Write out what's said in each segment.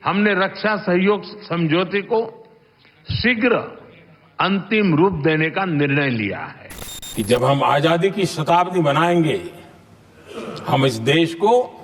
हमने रक्षा सहयोग समझौते को शीघ्र अंतिम रूप देने का निर्णय लिया है कि जब हम आजादी की शताब्दी मनाएंगे, हम इस देश को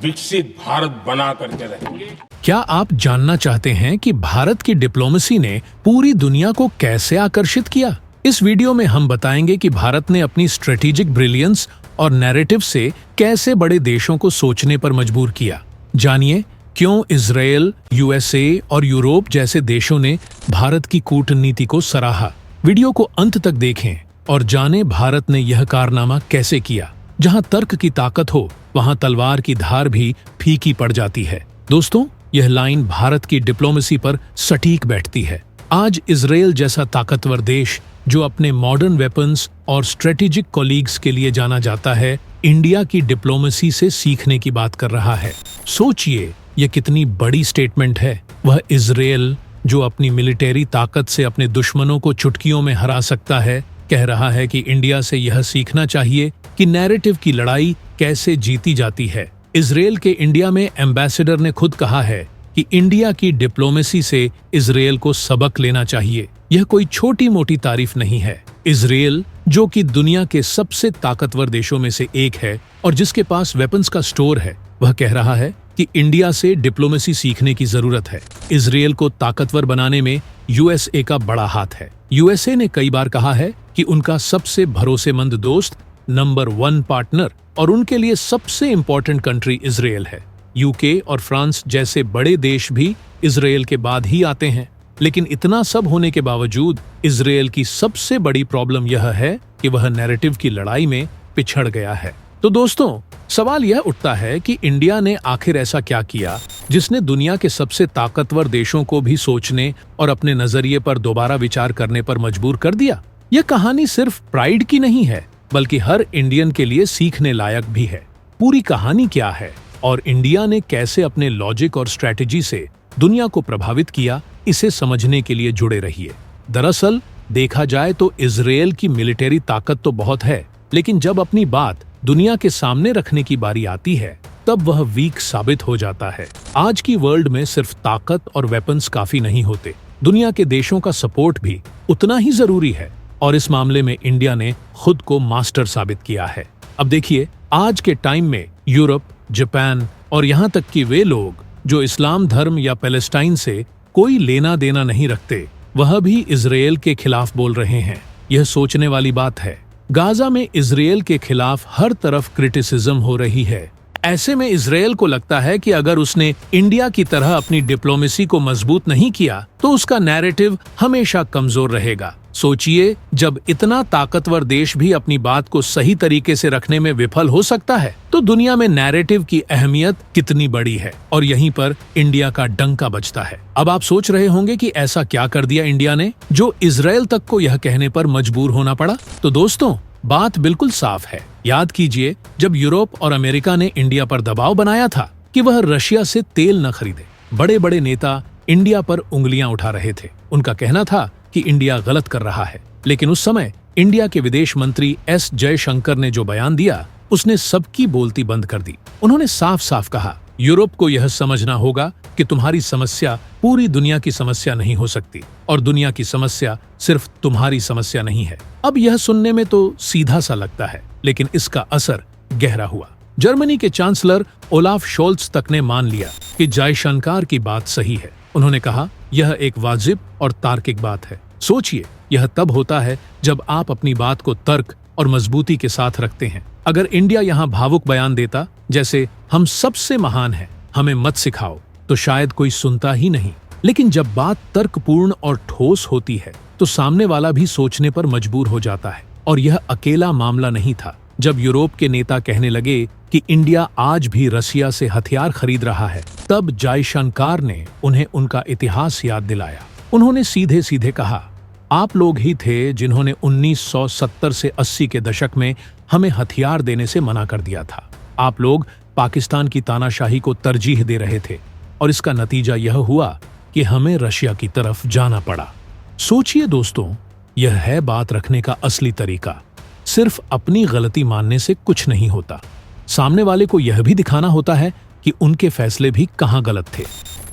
विकसित भारत बना करके रहेंगे। क्या आप जानना चाहते हैं कि भारत की डिप्लोमेसी ने पूरी दुनिया को कैसे आकर्षित किया? इस वीडियो में हम बताएंगे कि भारत ने अपनी स्ट्रेटेजिक ब्रिलियंस और नैरेटिव से कैसे बड़े देशों को सोचने पर मजबूर किया। जानिए क्यों इजरायल, यूएसए और यूरोप जैसे देशों ने भारत की कूटनीति को सराहा। वीडियो को अंत तक देखें और जानें भारत ने यह कारनामा कैसे किया। जहां तर्क की ताकत हो, वहां तलवार की धार भी फीकी पड़ जाती है। दोस्तों, यह लाइन भारत की डिप्लोमेसी पर सटीक बैठती है। आज इजरायल जैसा ताकतवर देश, जो अपने मॉडर्न वेपन्स और स्ट्रेटेजिक कॉलीग्स के लिए जाना जाता है, इंडिया की डिप्लोमेसी से सीखने की बात कर रहा है। सोचिए, यह कितनी बड़ी स्टेटमेंट है। वह इजरायल, जो अपनी मिलिट्री ताकत से अपने दुश्मनों को चुटकियों में हरा सकता है, कह रहा है कि इंडिया से यह सीखना चाहिए कि नैरेटिव की लड़ाई कैसे जीती जाती है। इजरायल के इंडिया में एम्बेसडर ने खुद कहा है कि इंडिया की डिप्लोमेसी से इजरायल को सबक लेना चाहिए। यह कोई छोटी मोटी तारीफ नहीं है। इजरायल, जो कि दुनिया के सबसे ताकतवर देशों में से एक है और जिसके पास वेपन्स का स्टोर है, वह कह रहा है कि इंडिया से डिप्लोमेसी सीखने की जरूरत है। इजरायल को ताकतवर बनाने में यूएसए का बड़ा हाथ है। यूएसए ने कई बार कहा है कि उनका सबसे भरोसेमंद दोस्त, नंबर 1 पार्टनर और उनके लिए सबसे इंपॉर्टेंट कंट्री इजरायल है। यूके और फ्रांस जैसे बड़े देश भी इजरायल के बाद ही आते हैं। लेकिन इतना सब होने के बावजूद इजरायल की सबसे बड़ी प्रॉब्लम यह है कि वह नैरेटिव की लड़ाई में पिछड़ गया है। तो दोस्तों, सवाल यह उठता है कि इंडिया ने आखिर ऐसा क्या किया जिसने दुनिया के सबसे ताकतवर देशों को भी सोचने और अपने नजरिए पर दोबारा विचार करने पर मजबूर कर दिया। यह कहानी सिर्फ प्राइड की नहीं है, बल्कि हर इंडियन के लिए सीखने लायक भी है। पूरी कहानी क्या है और इंडिया ने कैसे अपने लॉजिक और स्ट्रैटेजी से दुनिया को प्रभावित किया, इसे समझने के लिए जुड़े रहिए। दरअसल देखा जाए तो इजरायल की मिलिट्री ताकत तो बहुत है, लेकिन जब अपनी बात दुनिया के सामने रखने की बारी आती है, तब वह वीक साबित हो जाता है। आज की वर्ल्ड में सिर्फ ताकत और वेपन्स काफी नहीं होते, दुनिया के देशों का सपोर्ट भी उतना ही जरूरी है। और इस मामले में इंडिया ने खुद को मास्टर साबित किया है। अब देखिए, आज के टाइम में यूरोप, जापान और यहाँ तक कि वे लोग जो इस्लाम धर्म या पैलेस्टाइन से कोई लेना देना नहीं रखते, वह भी इजरायल के खिलाफ बोल रहे हैं। यह सोचने वाली बात है। गाजा में इजरायल के खिलाफ हर तरफ क्रिटिसिज्म हो रही है। ऐसे में इजरायल को लगता है कि अगर उसने इंडिया की तरह अपनी डिप्लोमेसी को मजबूत नहीं किया, तो उसका नैरेटिव हमेशा कमजोर रहेगा। सोचिए, जब इतना ताकतवर देश भी अपनी बात को सही तरीके से रखने में विफल हो सकता है, तो दुनिया में नैरेटिव की अहमियत कितनी बड़ी है। और यहीं पर इंडिया का डंका बजता है। अब आप सोच रहे होंगे कि ऐसा क्या कर दिया इंडिया ने, जो इजरायल तक को यह कहने पर मजबूर होना पड़ा। तो दोस्तों, बात बिल्कुल साफ है। याद कीजिए, जब यूरोप और अमेरिका ने इंडिया पर दबाव बनाया था कि वह रशिया से तेल न खरीदे, बड़े बड़े नेता इंडिया पर उंगलियां उठा रहे थे। उनका कहना था कि इंडिया गलत कर रहा है। लेकिन उस समय इंडिया के विदेश मंत्री एस जयशंकर ने जो बयान दिया, उसने सबकी बोलती बंद कर दी। उन्होंने साफ साफ कहा, यूरोप को यह समझना होगा कि तुम्हारी समस्या पूरी दुनिया की समस्या नहीं हो सकती और दुनिया की समस्या सिर्फ तुम्हारी समस्या नहीं है। अब यह सुनने में तो सीधा सा लगता है, लेकिन इसका असर गहरा हुआ। जर्मनी के चांसलर ओलाफ शोल्ट्ज तक ने मान लिया कि जयशंकर की बात सही है। उन्होंने कहा, यह एक वाजिब और तार्किक बात है। सोचिए, यह तब होता है जब आप अपनी बात को तर्क और मजबूती के साथ रखते हैं। अगर इंडिया यहाँ भावुक बयान देता, जैसे हम सबसे महान हैं, हमें मत सिखाओ, तो शायद कोई सुनता ही नहीं। लेकिन जब बात तर्कपूर्ण और ठोस होती है, तो सामने वाला भी सोचने पर मजबूर हो जाता है। और यह अकेला मामला नहीं था। जब यूरोप के नेता कहने लगे कि इंडिया आज भी रसिया से हथियार खरीद रहा है, तब जयशंकर ने उन्हें उनका इतिहास याद दिलाया। उन्होंने सीधे सीधे कहा, आप लोग ही थे जिन्होंने 1970 से 80 के दशक में हमें हथियार देने से मना कर दिया था। आप लोग पाकिस्तान की तानाशाही को तरजीह दे रहे थे और इसका नतीजा यह हुआ कि हमें रशिया की तरफ जाना पड़ा। सोचिए दोस्तों, यह है बात रखने का असली तरीका। सिर्फ अपनी गलती मानने से कुछ नहीं होता, सामने वाले को यह भी दिखाना होता है कि उनके फैसले भी कहाँ गलत थे।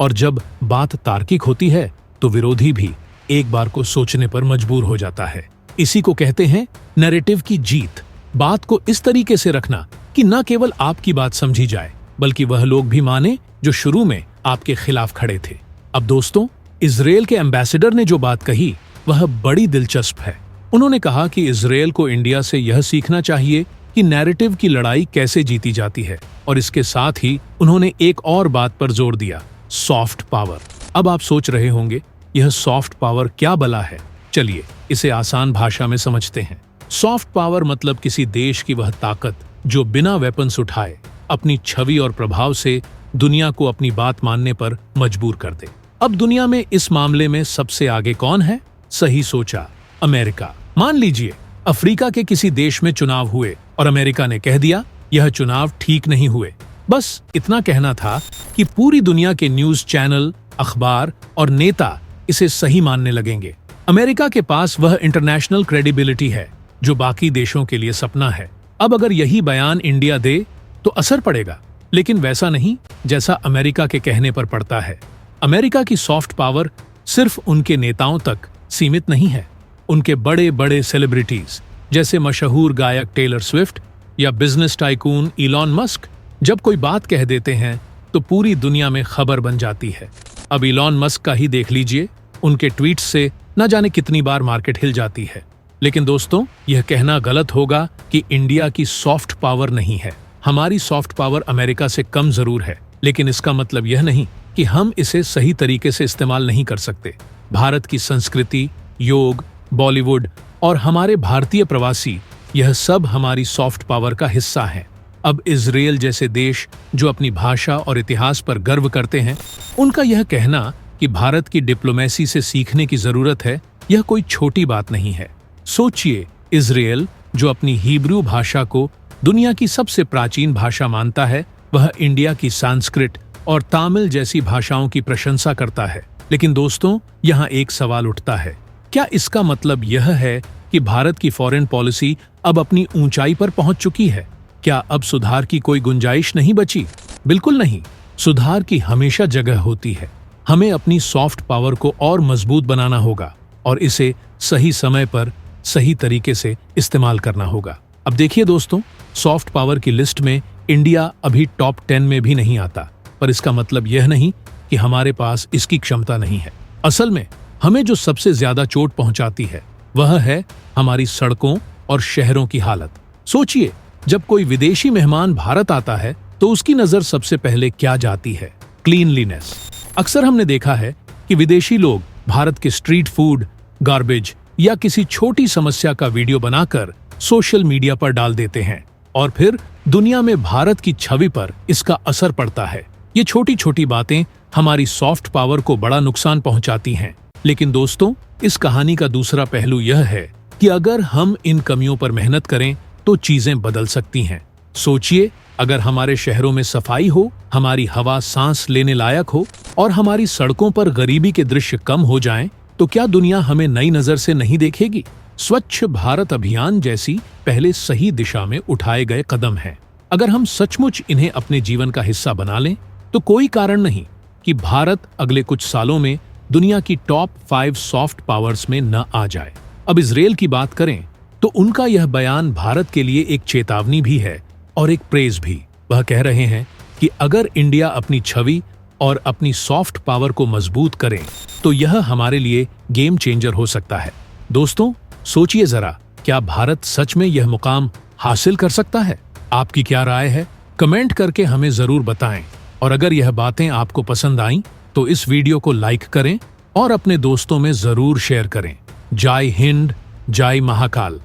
और जब बात तार्किक होती है तो विरोधी भी एक बार को सोचने पर मजबूर हो जाता है। इसी को कहते हैं नैरेटिव की जीत। बात को इस तरीके से रखना कि न केवल आपकी बात समझी जाए बल्कि वह लोग भी माने जो शुरू में आपके खिलाफ खड़े थे। अब दोस्तों, इजरायल के एम्बेसडर ने जो बात कही वह बड़ी दिलचस्प है। उन्होंने कहा कि इजरायल को इंडिया से यह सीखना चाहिए कि नैरेटिव की लड़ाई कैसे जीती जाती है, और इसके साथ ही उन्होंने एक और बात पर जोर दिया, सॉफ्ट पावर। अब आप सोच रहे होंगे यह सॉफ्ट पावर क्या बला है। चलिए इसे आसान भाषा में समझते हैं। सॉफ्ट पावर मतलब किसी देश की वह ताकत जो बिना वेपन्स उठाए अपनी छवि और प्रभाव से दुनिया को अपनी बात मानने पर मजबूर कर दे। अब दुनिया में इस मामले में सबसे आगे कौन है? सही सोचा, अमेरिका। मान लीजिए अफ्रीका के किसी देश में चुनाव हुए और अमेरिका ने कह दिया यह चुनाव ठीक नहीं हुए। बस इतना कहना था कि पूरी दुनिया के न्यूज चैनल, अखबार और नेता इसे सही मानने लगेंगे। अमेरिका के पास वह इंटरनेशनल क्रेडिबिलिटी है जो बाकी देशों के लिए सपना है। अब अगर यही बयान इंडिया दे तो असर पड़ेगा, लेकिन वैसा नहीं जैसा अमेरिका के कहने पर पड़ता है। अमेरिका की सॉफ्ट पावर सिर्फ उनके नेताओं तक सीमित नहीं है। उनके बड़े बड़े सेलिब्रिटीज जैसे मशहूर गायक टेलर स्विफ्ट या बिजनेस टाइकून इलॉन मस्क जब कोई बात कह देते हैं तो पूरी दुनिया में खबर बन जाती है। अब इलॉन मस्क का ही देख लीजिए, उनके ट्वीट से न जाने कितनी बार मार्केट हिल जाती है। लेकिन दोस्तों, यह कहना गलत होगा कि इंडिया की सॉफ्ट पावर नहीं है। हमारी सॉफ्ट पावर अमेरिका से कम जरूर है, लेकिन इसका मतलब यह नहीं कि हम इसे सही तरीके से इस्तेमाल नहीं कर सकते। भारत की संस्कृति, योग, बॉलीवुड और हमारे भारतीय प्रवासी, यह सब हमारी सॉफ्ट पावर का हिस्सा है। अब इजरायल जैसे देश जो अपनी भाषा और इतिहास पर गर्व करते हैं, उनका यह कहना कि भारत की डिप्लोमेसी से सीखने की जरूरत है, यह कोई छोटी बात नहीं है। सोचिए, इजरायल जो अपनी हिब्रू भाषा को दुनिया की सबसे प्राचीन भाषा मानता है, वह इंडिया की संस्कृत और तमिल जैसी भाषाओं की प्रशंसा करता है। लेकिन दोस्तों, यहाँ एक सवाल उठता है, क्या इसका मतलब यह है कि भारत की फॉरेन पॉलिसी अब अपनी ऊंचाई पर पहुंच चुकी है? क्या अब सुधार की कोई गुंजाइश नहीं बची? बिल्कुल नहीं। सुधार की हमेशा जगह होती है। हमें अपनी सॉफ्ट पावर को और मजबूत बनाना होगा और इसे सही समय पर सही तरीके से इस्तेमाल करना होगा। अब देखिए दोस्तों, सॉफ्ट पावर की लिस्ट में इंडिया अभी टॉप 10 में भी नहीं आता, पर इसका मतलब यह नहीं कि हमारे पास इसकी क्षमता नहीं है। असल में हमें जो सबसे ज्यादा चोट पहुंचाती है वह है हमारी सड़कों और शहरों की हालत। सोचिए, जब कोई विदेशी मेहमान भारत आता है तो उसकी नजर सबसे पहले क्या जाती है? क्लीनलीनेस। अक्सर हमने देखा है कि विदेशी लोग भारत के स्ट्रीट फूड, गार्बेज या किसी छोटी समस्या का वीडियो बनाकर सोशल मीडिया पर डाल देते हैं और फिर दुनिया में भारत की छवि पर इसका असर पड़ता है। ये छोटी छोटी बातें हमारी सॉफ्ट पावर को बड़ा नुकसान पहुंचाती हैं। लेकिन दोस्तों, इस कहानी का दूसरा पहलू यह है कि अगर हम इन कमियों पर मेहनत करें तो चीजें बदल सकती हैं। सोचिए, अगर हमारे शहरों में सफाई हो, हमारी हवा सांस लेने लायक हो और हमारी सड़कों पर गरीबी के दृश्य कम हो जाएं, तो क्या दुनिया हमें नई नजर से नहीं देखेगी? स्वच्छ भारत अभियान जैसी पहले सही दिशा में उठाए गए कदम हैं। अगर हम सचमुच इन्हें अपने जीवन का हिस्सा बना लें तो कोई कारण नहीं कि भारत अगले कुछ सालों में दुनिया की टॉप 5 सॉफ्ट पावर्स में न आ जाए। अब इजरायल की बात करें तो उनका यह बयान भारत के लिए एक चेतावनी भी है और एक प्रेज भी। वह कह रहे हैं कि अगर इंडिया अपनी छवि और अपनी सॉफ्ट पावर को मजबूत करे तो यह हमारे लिए गेम चेंजर हो सकता है। दोस्तों, सोचिए जरा, क्या भारत सच में यह मुकाम हासिल कर सकता है? आपकी क्या राय है? कमेंट करके हमें जरूर बताएं। और अगर यह बातें आपको पसंद आईं तो इस वीडियो को लाइक करें और अपने दोस्तों में जरूर शेयर करें। जय हिंद, जय महाकाल।